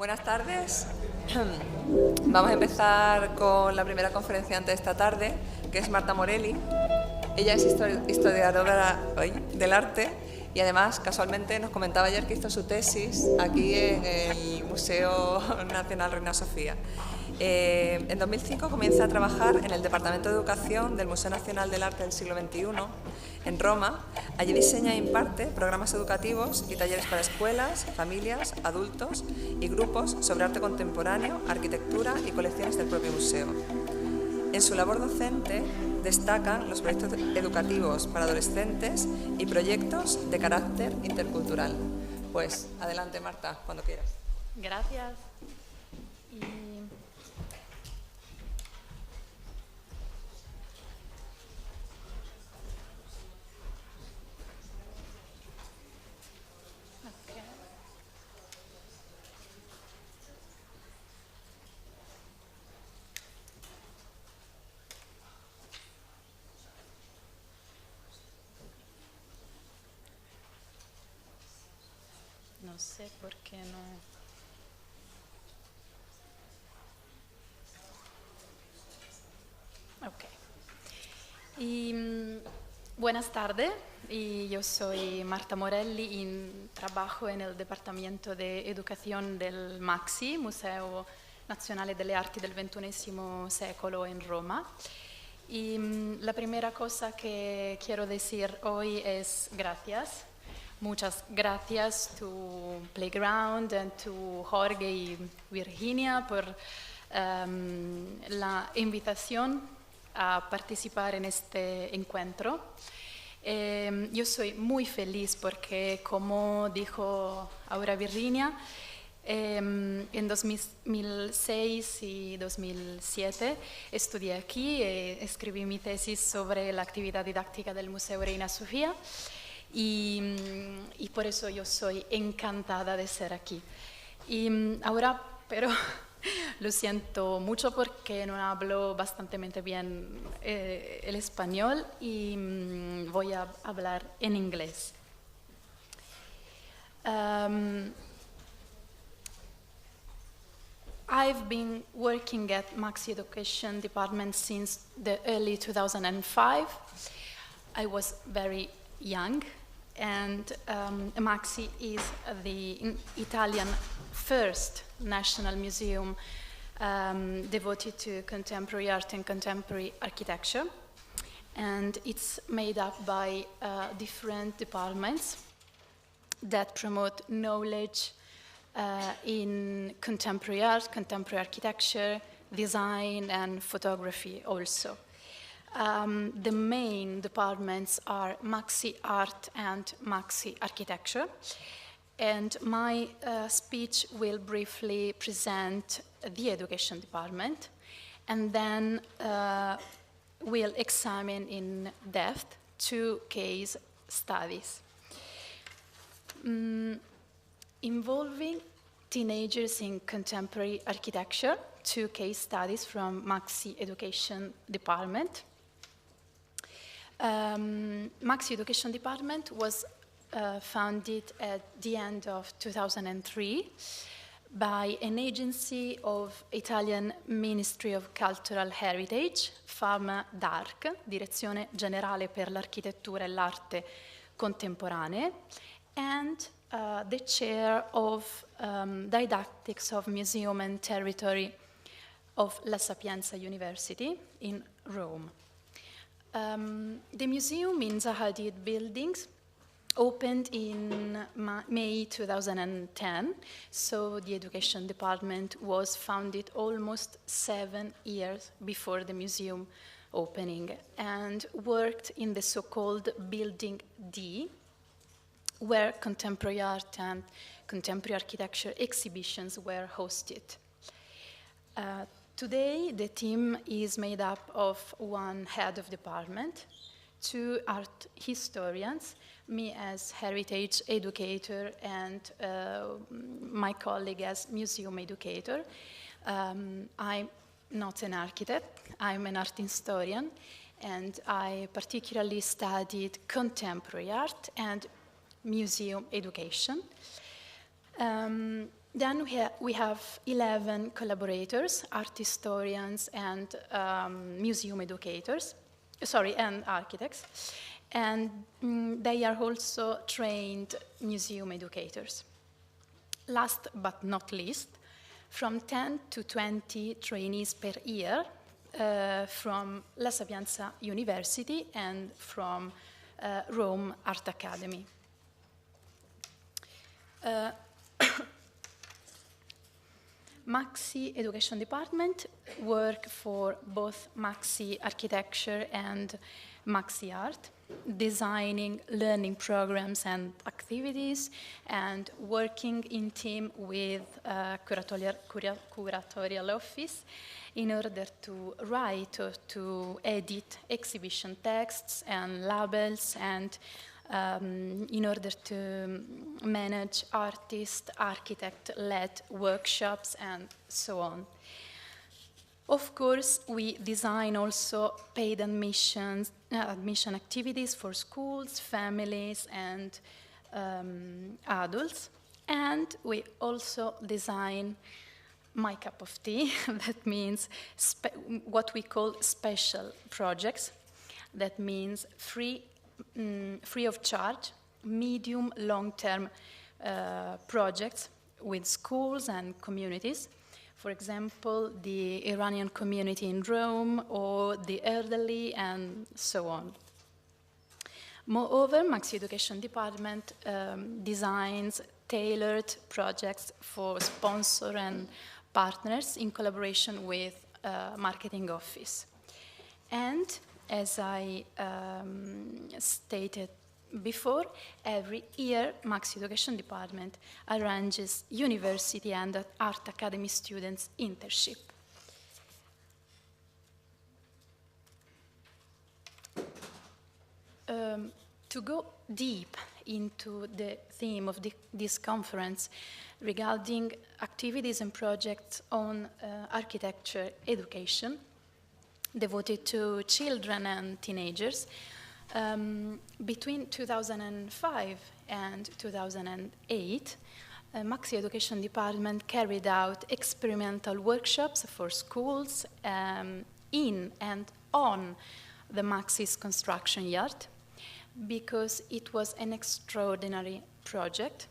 Buenas tardes. Vamos a empezar con la primera conferenciante de esta tarde, que es Marta Morelli. Ella es historiadora del arte y además, casualmente, nos comentaba ayer que hizo su tesis aquí en el Museo Nacional Reina Sofía. En 2005 comienza a trabajar en el Departamento de Educación del Museo Nacional del Arte del Siglo XXI, en Roma. Allí diseña e imparte programas educativos y talleres para escuelas, familias, adultos y grupos sobre arte contemporáneo, arquitectura y colecciones del propio museo. En su labor docente destacan los proyectos educativos para adolescentes y proyectos de carácter intercultural. Pues adelante, Marta, cuando quieras. Gracias. No sé por qué no. Ok. Buenas tardes. Yo soy Marta Morelli y trabajo en el Departamento de Educación del MAXI, Museo Nazionale delle Arti del XXI secolo en Roma. Y la primera cosa que quiero decir hoy es gracias. Muchas gracias to Playground and to Jorge y Virginia por la invitación a participar en este encuentro. Yo soy muy feliz porque, como dijo ahora Virginia, en 2006 y 2007 estudié aquí y escribí mi tesis sobre la actividad didáctica del Museo Reina Sofía. Y por eso yo soy encantada de ser aquí. Y ahora, pero lo siento mucho porque no hablo bastante bien el español y voy a hablar en inglés. I've been working at MAXI Education Department since the early 2005. I was very young. And MAXI is the Italian first national museum devoted to contemporary art and contemporary architecture. And it's made up by different departments that promote knowledge in contemporary art, contemporary architecture, design, and photography also. The main departments are MAXI Art and MAXI Architecture, and my speech will briefly present the Education department, and then we'll examine in depth two case studies. Involving teenagers in contemporary architecture, two case studies from MAXI Education department. MAXI Education Department was founded at the end of 2003 by an agency of Italian Ministry of Cultural Heritage, forma EduArq, Direzione Generale per l'Architettura e l'Arte Contemporanee, and the chair of Didactics of Museum and Territory of La Sapienza University in Rome. The museum in Zaha Hadid buildings opened in May 2010, so the Education department was founded almost 7 years before the museum opening and worked in the so-called Building D, where contemporary art and contemporary architecture exhibitions were hosted. Today, the team is made up of one head of department, two art historians, me as heritage educator and my colleague as museum educator. I'm not an architect, I'm an art historian, and I particularly studied contemporary art and museum education. Then we have 11 collaborators, art historians and museum educators, and architects. And they are also trained museum educators. Last but not least, from 10 to 20 trainees per year from La Sapienza University and from Rome Art Academy. Maxi Education Department work for both Maxi Architecture and Maxi Art, designing learning programs and activities, and working in team with curatorial office in order to write or to edit exhibition texts and labels, and in order to manage artist, architect-led workshops and so on. Of course, we design also paid admission activities for schools, families, and adults. And we also design my cup of tea, that means what we call special projects. That means free of charge, medium, long-term projects with schools and communities. For example, the Iranian community in Rome or the elderly and so on. Moreover, Maxi Education Department designs tailored projects for sponsors and partners in collaboration with marketing office. And as I stated before, every year Maxi Education Department arranges university and art academy students internship. To go deep into the theme of this conference regarding activities and projects on architecture education devoted to children and teenagers, between 2005 and 2008, Maxi Education Department carried out experimental workshops for schools in and on the Maxi's construction yard, because it was an extraordinary project.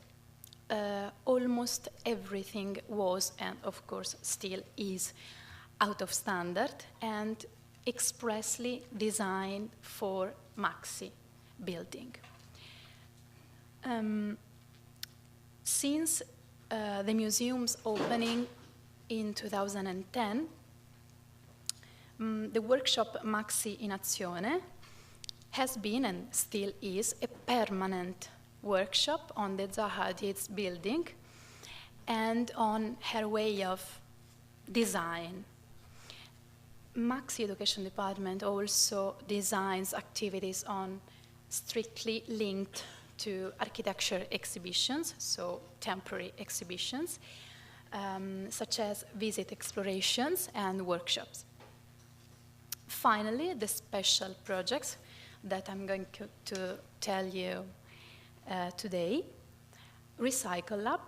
Almost everything was, and of course still is, out of standard and expressly designed for Maxi building. Since the museum's opening in 2010, the workshop Maxi in Azione has been and still is a permanent workshop on the Zaha Hadid's building and on her way of design. Maxi Education Department also designs activities on strictly linked to architecture exhibitions, so temporary exhibitions, such as visit explorations and workshops. Finally, the special projects that I'm going to tell you today. Recycle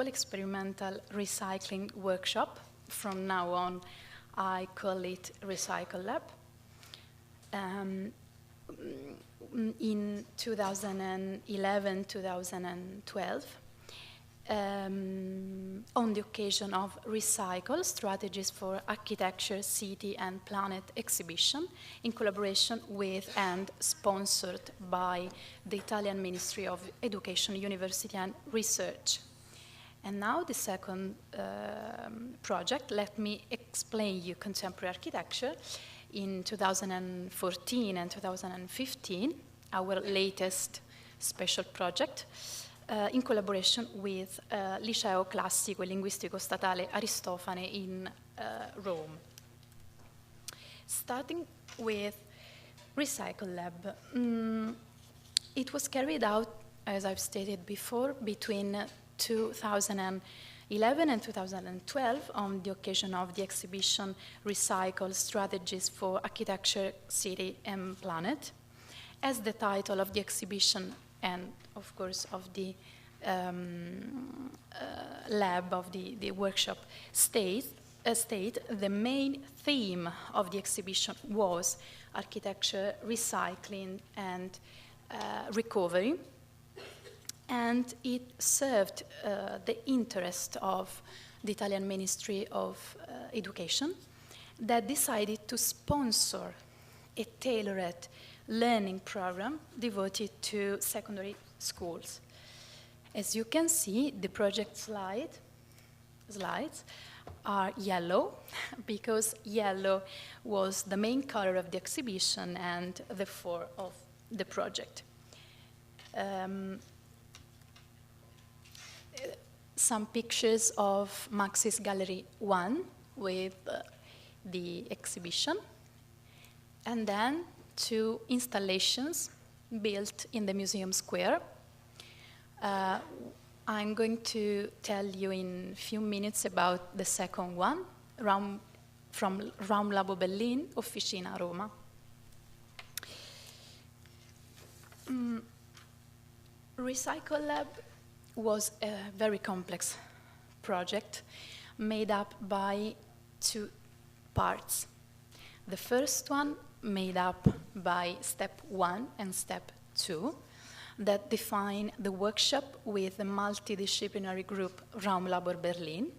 experimental recycling workshop. From now on, I call it Recycle Lab. In 2011-2012, on the occasion of Recycle Strategies for Architecture, City and Planet exhibition, in collaboration with and sponsored by the Italian Ministry of Education, University and Research. And now the second project, let me explain you contemporary architecture. In 2014 and 2015, our latest special project, in collaboration with Liceo Classico e Linguistico Statale Aristofane in Rome. Starting with Recycle Lab. It was carried out, as I've stated before, between 2011 and 2012 on the occasion of the exhibition Recycle Strategies for Architecture, City and Planet. As the title of the exhibition and of course of the lab of the workshop state, the main theme of the exhibition was architecture, recycling, and recovery. And it served the interest of the Italian Ministry of Education, that decided to sponsor a tailored learning program devoted to secondary schools. As you can see, the project slides are yellow, because yellow was the main color of the exhibition and therefore of the project. Some pictures of Maxis Gallery 1 with the exhibition, and then 2 installations built in the museum square. I'm going to tell you in a few minutes about the second one, from Raum Labo Berlin, Officina Roma. Recycle Lab was a very complex project made up by 2 parts. The first one made up by step 1 and step 2 that define the workshop with the multidisciplinary group Raum Labor Berlin.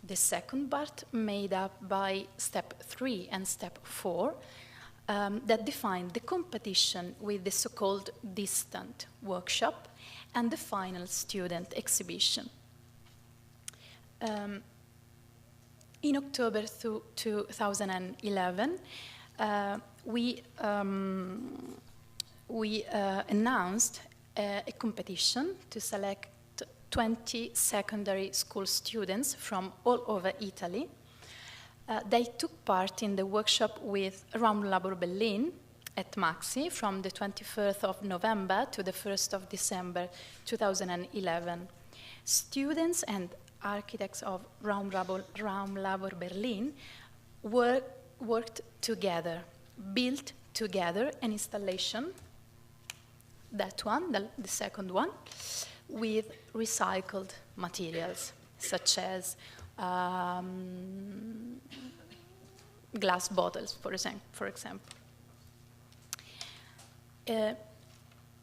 The second part made up by step 3 and step 4 that define the competition with the so-called distant workshop and the final student exhibition. In October 2011, we announced a competition to select 20 secondary school students from all over Italy. They took part in the workshop with Raum Labor Berlin at Maxi from the 21st of November to the 1st of December 2011. Students and architects of Raum Labor Berlin worked together, built together an installation, that one, the second one, with recycled materials, such as glass bottles, for example.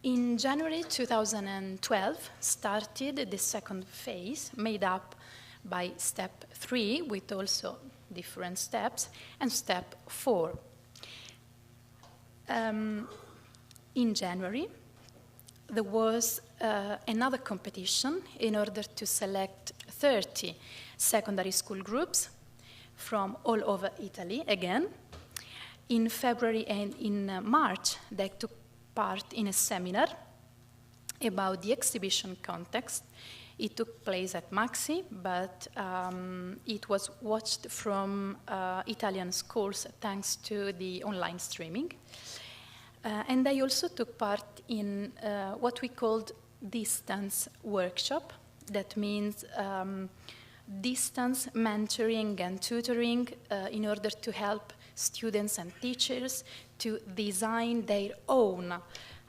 In January 2012, started the second phase, made up by step 3, with also different steps, and step 4. In January, there was another competition in order to select 30 secondary school groups from all over Italy again. In February and in March, they took part in a seminar about the exhibition context. It took place at Maxi, but it was watched from Italian schools thanks to the online streaming. And they also took part in what we called distance workshop. That means distance mentoring and tutoring in order to help students and teachers to design their own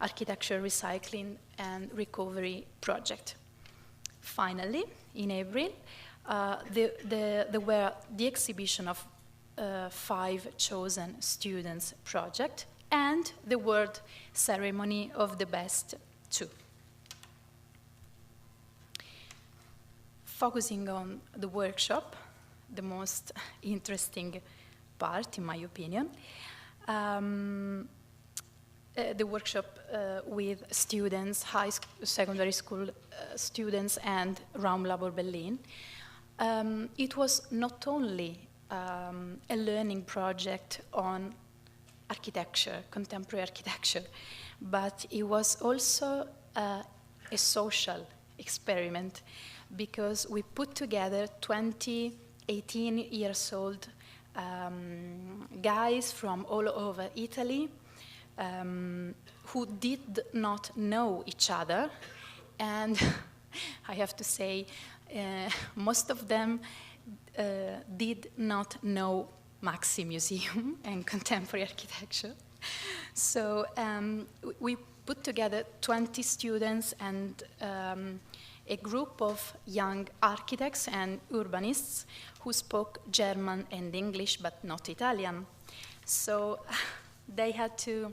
architecture recycling and recovery project. Finally, in April, there were the exhibition of 5 chosen students' project and the award ceremony of the best 2. Focusing on the workshop, the most interesting part, in my opinion, the workshop with students, secondary school students, and Raum Labor Berlin. It was not only a learning project on architecture, contemporary architecture, but it was also a social experiment, because we put together 20 18-year-old guys from all over Italy who did not know each other, and I have to say most of them did not know Maxi Museum and contemporary architecture. So we put together 20 students and a group of young architects and urbanists who spoke German and English, but not Italian. So they had to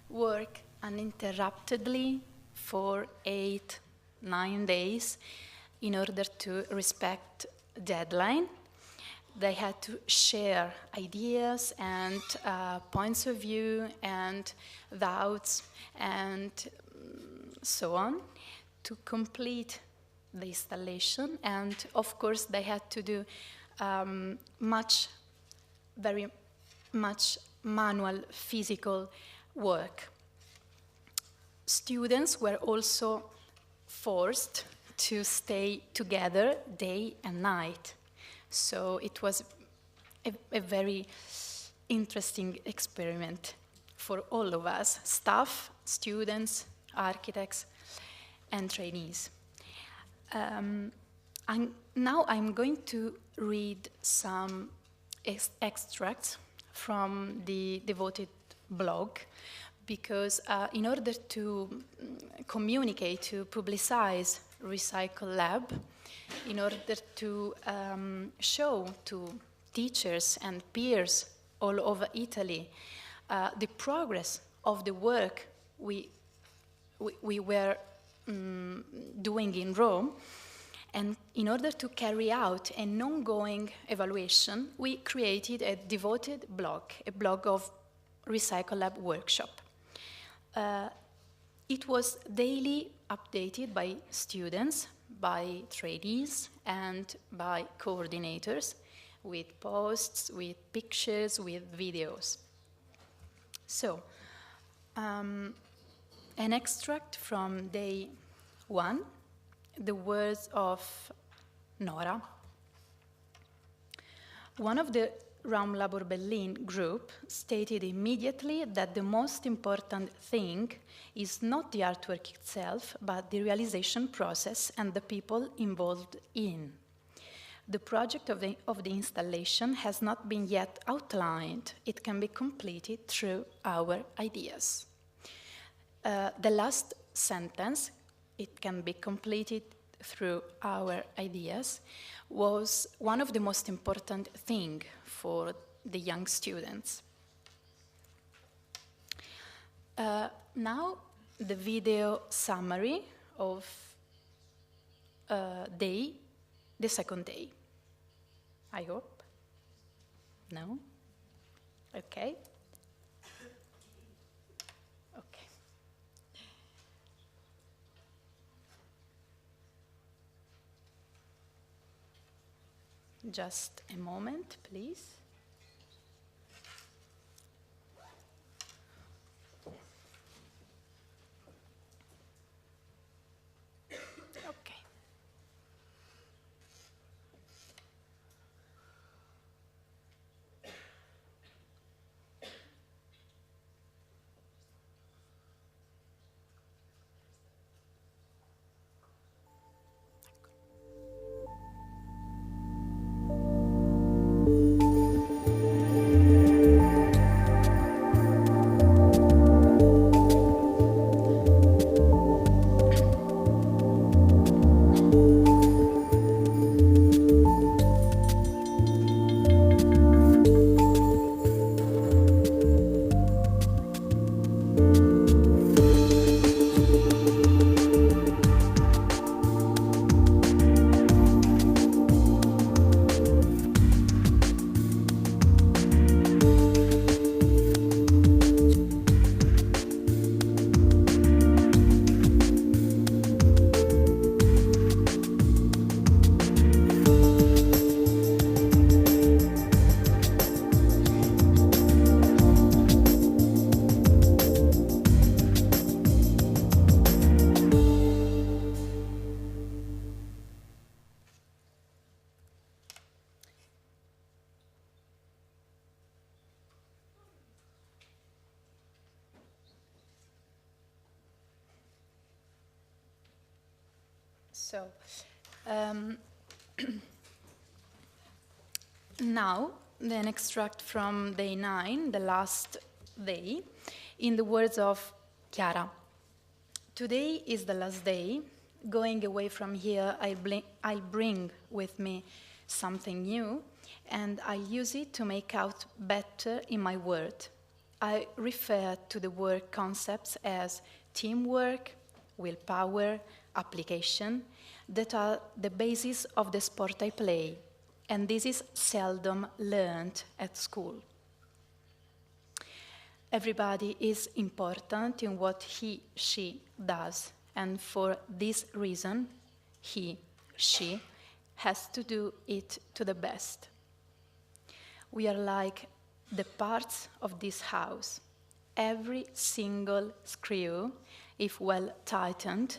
work uninterruptedly for 8-9 days in order to respect deadline. They had to share ideas and points of view and doubts and so on to complete the installation. And of course, they had to do very much manual physical work. Students were also forced to stay together day and night. So it was a very interesting experiment for all of us, staff, students, architects, and trainees. Now I'm going to read some extracts from the devoted blog, because in order to communicate, to publicize Recycle Lab, in order to show to teachers and peers all over Italy the progress of the work we were doing in Rome, and in order to carry out an ongoing evaluation, we created a devoted blog, a blog of Recycle Lab workshop. It was daily updated by students, by trainees, and by coordinators, with posts, with pictures, with videos. So, an extract from day 1, the words of Nora. One of the Raum Labor Berlin group stated immediately that the most important thing is not the artwork itself, but the realization process and the people involved in. The project of the installation has not been yet outlined. It can be completed through our ideas. The last sentence, it can be completed through our ideas, was one of the most important things for the young students. Now, the video summary of the second day. I hope? No? Okay. Okay. Just a moment, please. Okay. So, now, an extract from day 9, the last day, in the words of Chiara. Today is the last day. Going away from here, I'll bring with me something new, and I'll use it to make out better in my word. I refer to the work concepts as teamwork, willpower, application, that are the basis of the sport I play, and this is seldom learned at school. Everybody is important in what he, she does, and for this reason, he, she has to do it to the best. We are like the parts of this house. Every single screw, if well tightened,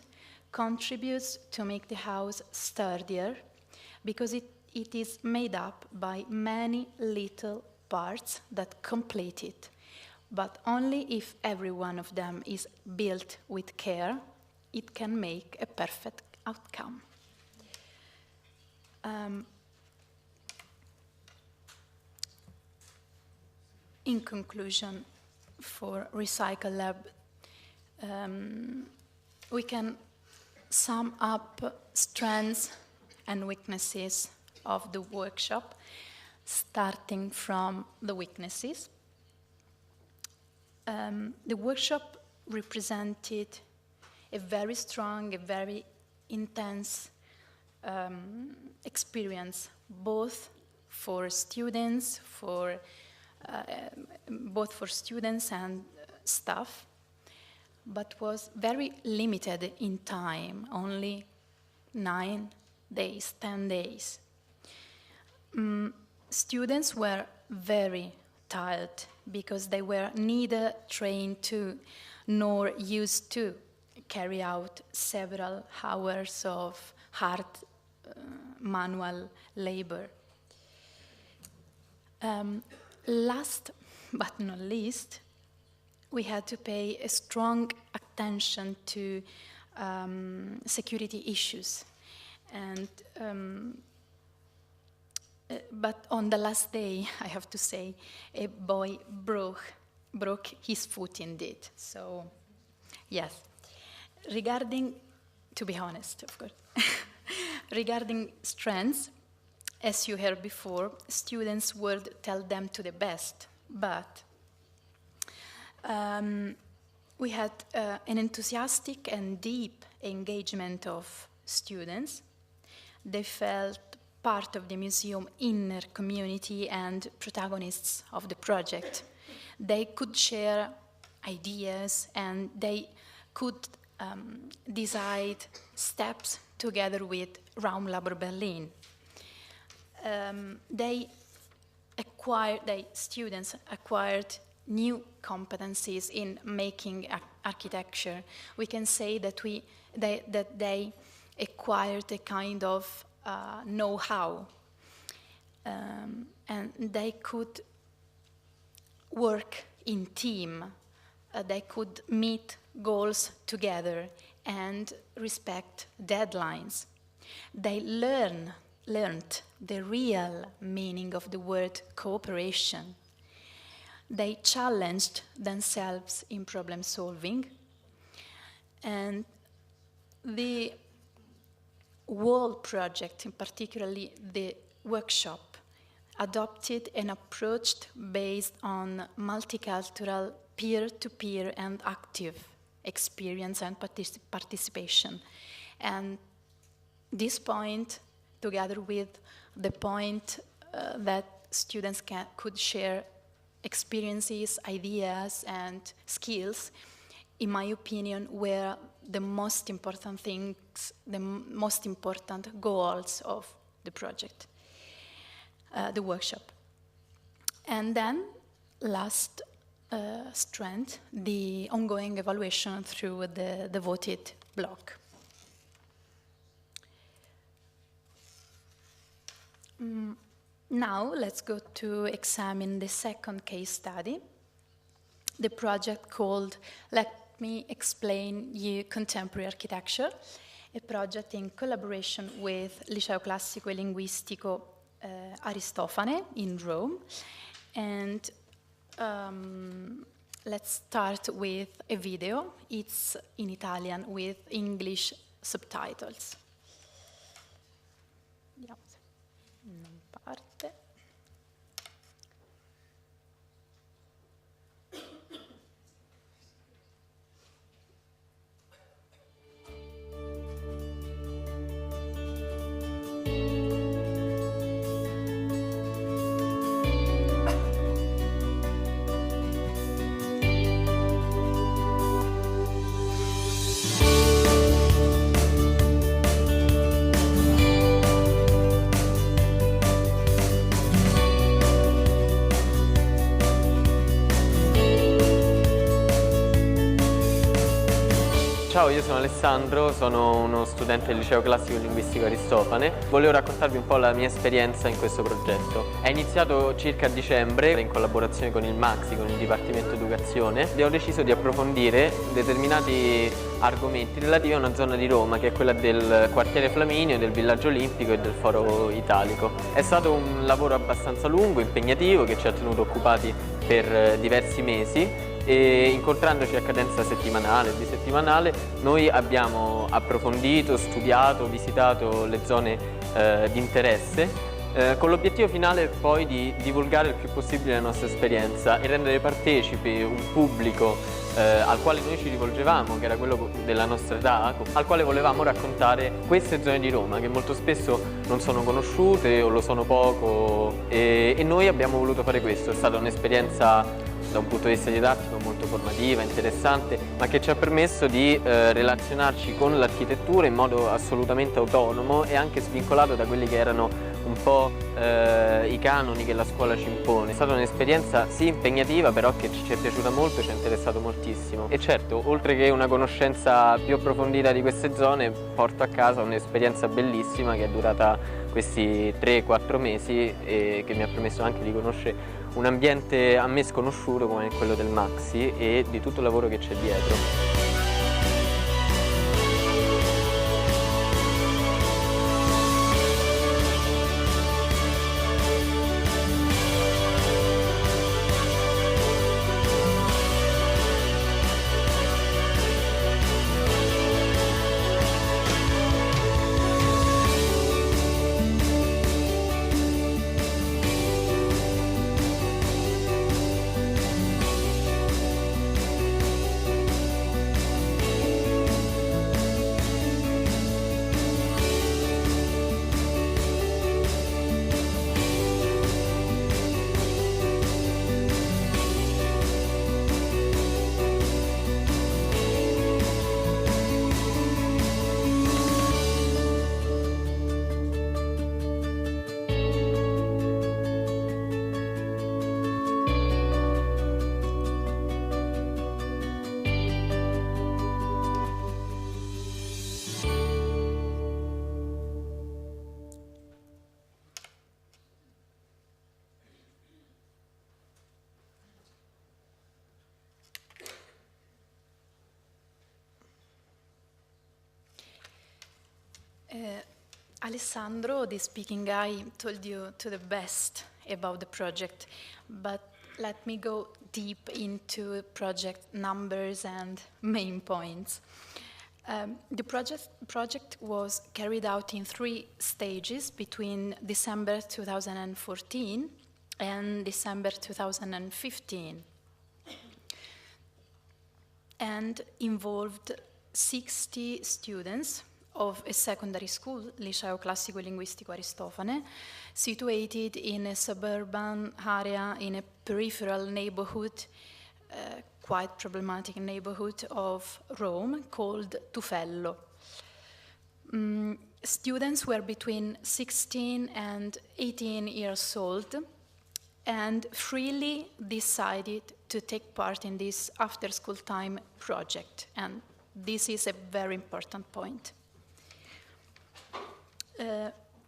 contributes to make the house sturdier because it is made up by many little parts that complete it. But only if every one of them is built with care, it can make a perfect outcome. In conclusion, for Recycle Lab, we can sum up strengths and weaknesses of the workshop, starting from the weaknesses. The workshop represented a very strong, a very intense experience, both for students, and staff, but was very limited in time, only 9 days, 10 days. Students were very tired because they were neither trained to nor used to carry out several hours of hard manual labor. Last but not least, we had to pay a strong attention to security issues. And but on the last day, I have to say, a boy broke his foot indeed. So, yes. To be honest, of course, regarding strengths, as you heard before, students would tell them to the best, but we had an enthusiastic and deep engagement of students. They felt part of the museum inner community and protagonists of the project. They could share ideas and they could decide steps together with Raumlabor Berlin. Students acquired new competencies in making architecture. We can say that they acquired a kind of know-how, and they could work in team. They could meet goals together and respect deadlines. They learned the real meaning of the word cooperation. They challenged themselves in problem solving, and the whole project, in particularly the workshop, adopted an approach based on multicultural, peer-to-peer and active experience and participation. And this point, together with the point that students could share experiences, ideas, and skills, in my opinion, were the most important things, the most important goals of the project, the workshop. And then, last strength, the ongoing evaluation through the devoted block. Now, let's go to examine the second case study, the project called Let Me Explain You Contemporary Architecture, a project in collaboration with Liceo Classico e Linguistico Aristofane in Rome, and let's start with a video. It's in Italian with English subtitles. Vediamo se non parte. Ciao, io sono Alessandro, sono uno studente del liceo classico linguistico Aristofane. Volevo raccontarvi un po' la mia esperienza in questo progetto. È iniziato circa a dicembre in collaborazione con il Maxi, con il Dipartimento Educazione. Abbiamo deciso di approfondire determinati argomenti relativi a una zona di Roma che è quella del quartiere Flaminio, del villaggio olimpico e del foro italico. È stato un lavoro abbastanza lungo, impegnativo, che ci ha tenuto occupati per diversi mesi. E incontrandoci a cadenza settimanale, bisettimanale, noi abbiamo approfondito, studiato, visitato le zone di interesse con l'obiettivo finale poi di divulgare il più possibile la nostra esperienza e rendere partecipi un pubblico al quale noi ci rivolgevamo, che era quello della nostra età, al quale volevamo raccontare queste zone di Roma che molto spesso non sono conosciute o lo sono poco e noi abbiamo voluto fare questo. È stata un'esperienza da un punto di vista didattico molto formativa, interessante, ma che ci ha permesso di relazionarci con l'architettura in modo assolutamente autonomo e anche svincolato da quelli che erano un po' i canoni che la scuola ci impone. È stata un'esperienza sì impegnativa, però che ci è piaciuta molto e ci ha interessato moltissimo. E certo, oltre che una conoscenza più approfondita di queste zone, porto a casa un'esperienza bellissima che è durata questi 3-4 mesi e che mi ha permesso anche di conoscere un ambiente a me sconosciuto come quello del Maxi e di tutto il lavoro che c'è dietro. Alessandro, the speaking guy, told you to the best about the project, but let me go deep into project numbers and main points. The project was carried out in 3 stages between December 2014 and December 2015, and involved 60 students of a secondary school, Liceo Classico Linguistico Aristofane, situated in a suburban area in a peripheral neighborhood, quite problematic neighborhood of Rome called Tufello. Students were between 16 and 18 years old and freely decided to take part in this after-school time project, and this is a very important point.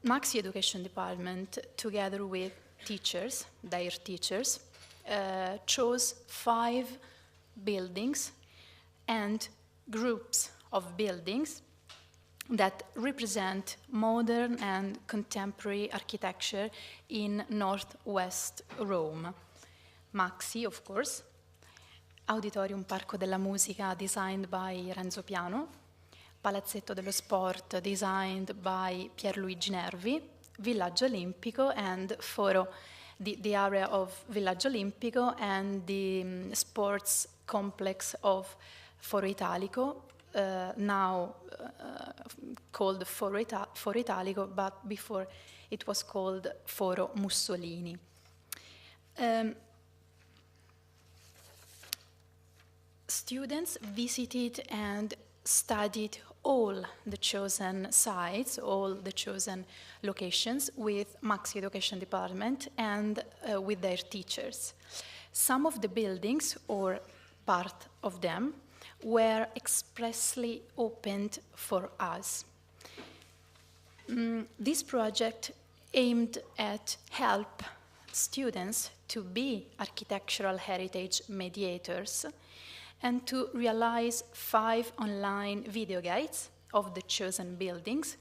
Maxi Education Department, together with teachers, their teachers, chose 5 buildings and groups of buildings that represent modern and contemporary architecture in northwest Rome. Maxi, of course, Auditorium Parco della Musica, designed by Renzo Piano, Palazzetto dello Sport, designed by Pierluigi Nervi, Villaggio Olimpico and Foro, the area of Villaggio Olimpico and the sports complex of Foro Italico, now called Foro Italico, but before it was called Foro Mussolini. Students visited and studied all the chosen sites, all the chosen locations with Maxi Education Department and with their teachers. Some of the buildings, or part of them, were expressly opened for us. This project aimed at help students to be architectural heritage mediators and to realize 5 online video guides of the chosen buildings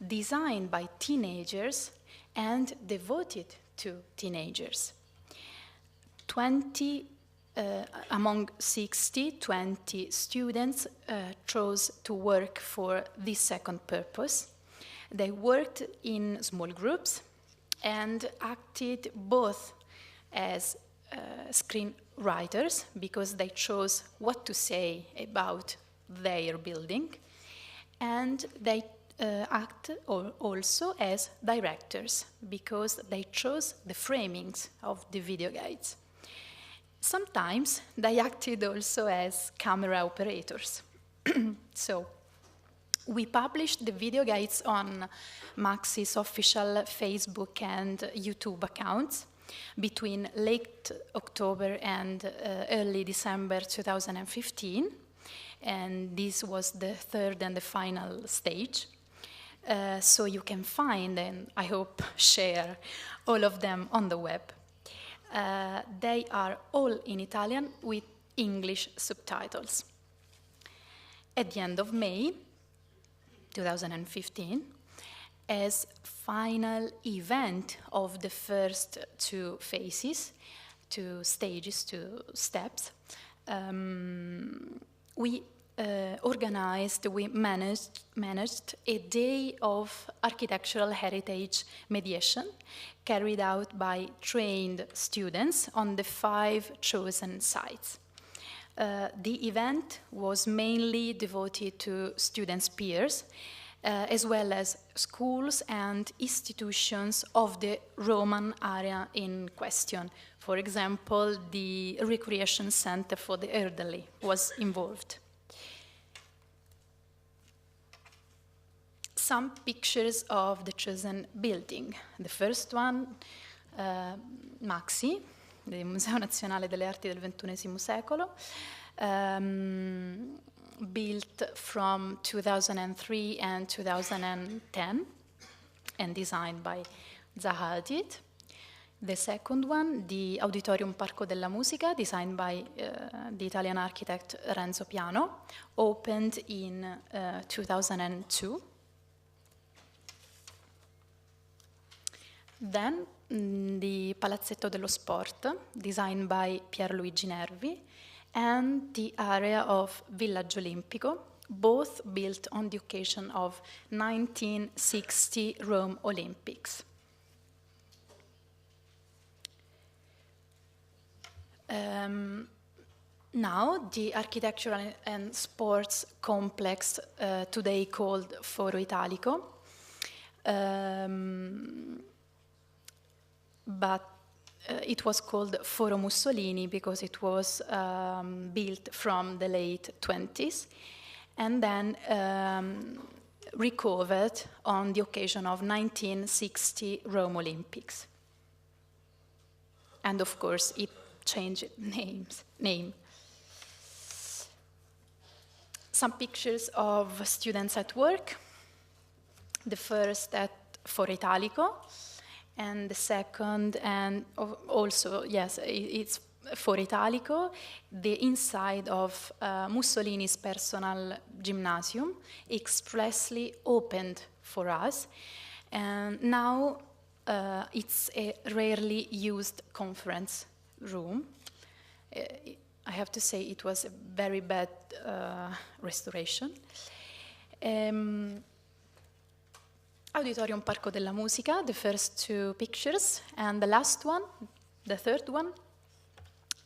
designed by teenagers and devoted to teenagers. 20 among 60, 20 students chose to work for this second purpose. They worked in small groups and acted both as screenwriters, because they chose what to say about their building, and they act also as directors, because they chose the framings of the video guides. Sometimes they acted also as camera operators. So we published the video guides on Maxi's official Facebook and YouTube accounts between late October and early December 2015, and this was the third and the final stage. So you can find, and I hope share, all of them on the web. They are all in Italian with English subtitles. At the end of May 2015, as final event of the first 2 phases, 2 stages, 2 steps, we managed a day of architectural heritage mediation carried out by trained students on the 5 chosen sites. The event was mainly devoted to students' peers, as well as schools and institutions of the Roman area in question. For example, the recreation center for the elderly was involved. Some pictures of the chosen building. The first one, Maxi, del Museo Nazionale delle Arti del XXI secolo, built from 2003 and 2010 and designed by Zaha Hadid. The second one, the Auditorium Parco della Musica, designed by the Italian architect Renzo Piano, opened in 2002. Then the Palazzetto dello Sport, designed by Pierluigi Nervi, and the area of Villaggio Olimpico, both built on the occasion of 1960 Rome Olympics. Now, the architectural and sports complex, today called Foro Italico, but it was called Foro Mussolini because it was built from the late 20s and then recovered on the occasion of 1960 Rome Olympics. And of course, it changed name. Some pictures of students at work. The first at Foro Italico, and the second, and also, yes, it's Foro Italico, the inside of Mussolini's personal gymnasium, expressly opened for us. And now it's a rarely used conference room. I have to say it was a very bad restoration. Auditorium Parco della Musica, the first two pictures, and the last one, the third one,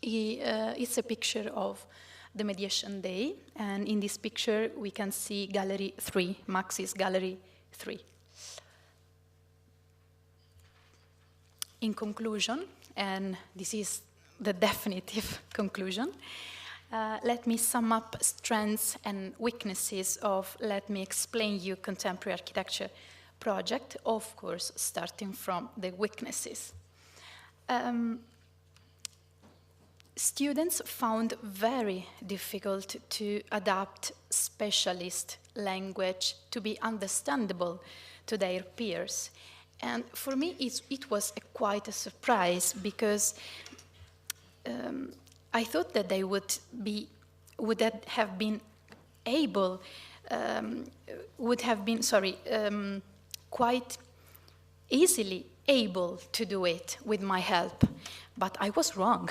it's a picture of the Mediation Day, and in this picture we can see Gallery 3, Max's Gallery 3. In conclusion, and this is the definitive conclusion, let me sum up strengths and weaknesses of Let Me Explain You Contemporary Architecture project, of course, starting from the weaknesses. Students found very difficult to adapt specialist language to be understandable to their peers. And for me, it was quite a surprise, because I thought that they would have been quite easily able to do it with my help. But I was wrong.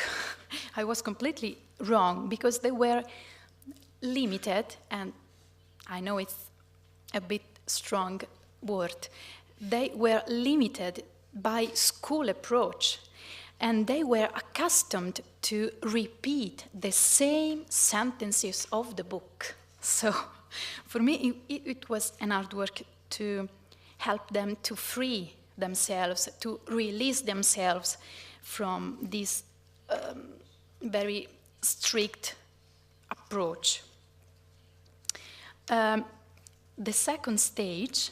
I was completely wrong, because they were limited, and I know it's a bit strong word, they were limited by school approach, and they were accustomed to repeat the same sentences of the book. So for me, it was an hard work to help them to free themselves, to release themselves from this very strict approach. The second stage,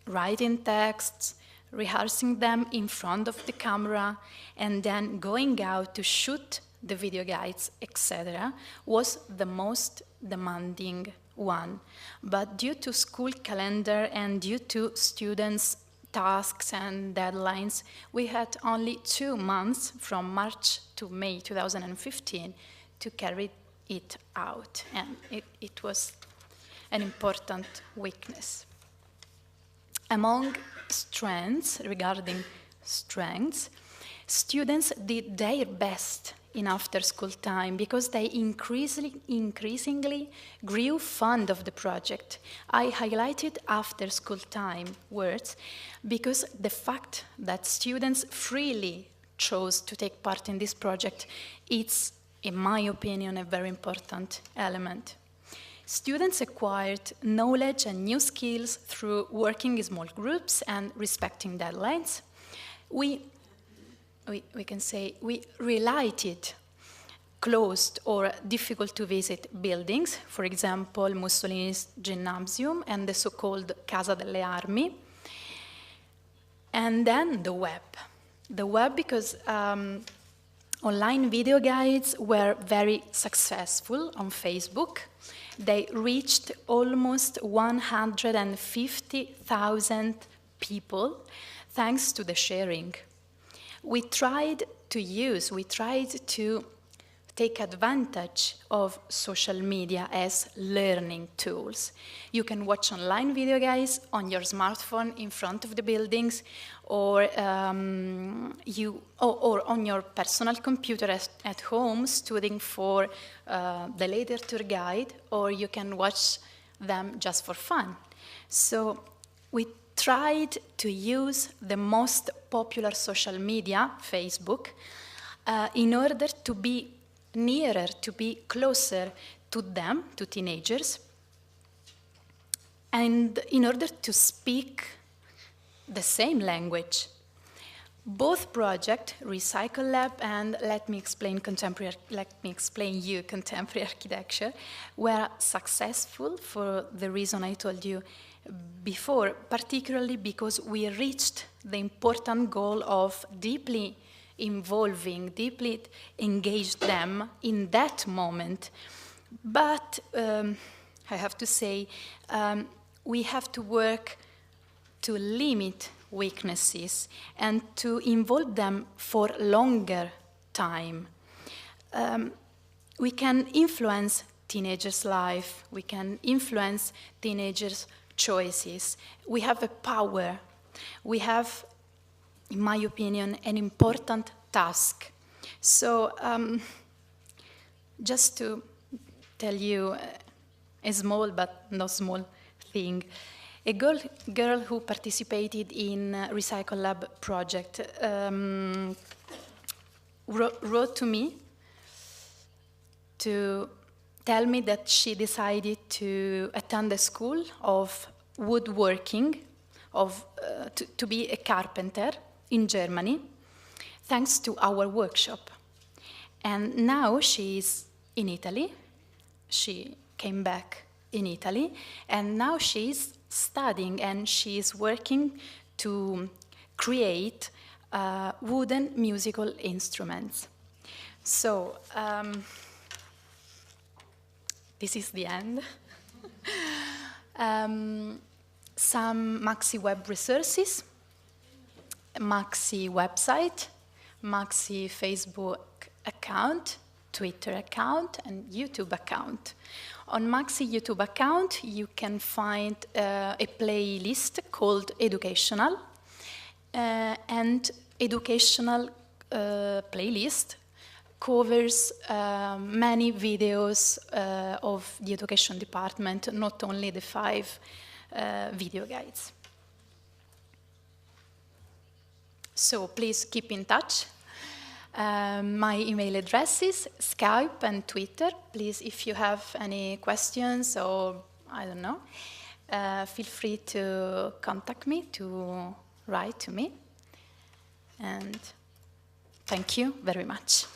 writing texts, rehearsing them in front of the camera, and then going out to shoot the video guides, etc., was the most demanding one. But due to school calendar and due to students' tasks and deadlines, we had only 2 months from March to May 2015 to carry it out, and it was an important weakness. Among strengths, regarding strengths, students did their best in after-school time because they increasingly grew fond of the project. I highlighted after-school time words because the fact that students freely chose to take part in this project, it's, in my opinion, a very important element. Students acquired knowledge and new skills through working in small groups and respecting deadlines. We can say we relighted closed or difficult to visit buildings, for example, Mussolini's Gymnasium and the so-called Casa delle Armi. And then the web. The web because online video guides were very successful on Facebook. They reached almost 150,000 people thanks to the sharing. We tried to take advantage of social media as learning tools. You can watch online video guides on your smartphone in front of the buildings, or on your personal computer at home, studying for the later tour guide, or you can watch them just for fun. So we tried to use the most popular social media, Facebook, in order to be nearer, to be closer to them, to teenagers, and in order to speak the same language. Both projects, Recycle Lab and Let Me Explain You Contemporary Architecture, were successful for the reason I told you before, particularly because we reached the important goal of deeply engage them in that moment. But I have to say, we have to work to limit weaknesses and to involve them for longer time. We can influence teenagers' life, we can influence teenagers' choices. We have a power. We have, in my opinion, an important task. So Just to tell you a small but not small thing. A girl who participated in Recycle Lab project wrote to me to tell me that she decided to attend a school of woodworking, to be a carpenter in Germany, thanks to our workshop. And now she's in Italy. She came back in Italy, and now she's studying and she's working to create wooden musical instruments. So, this is the end. Some Maxi web resources, Maxi website, Maxi Facebook account, Twitter account, and YouTube account. On Maxi YouTube account, you can find a playlist called Educational, and Educational playlist covers many videos of the education department, not only the 5 video guides. So please keep in touch. My email address is Skype and Twitter. Please, if you have any questions or, I don't know, feel free to contact me, to write to me. And thank you very much.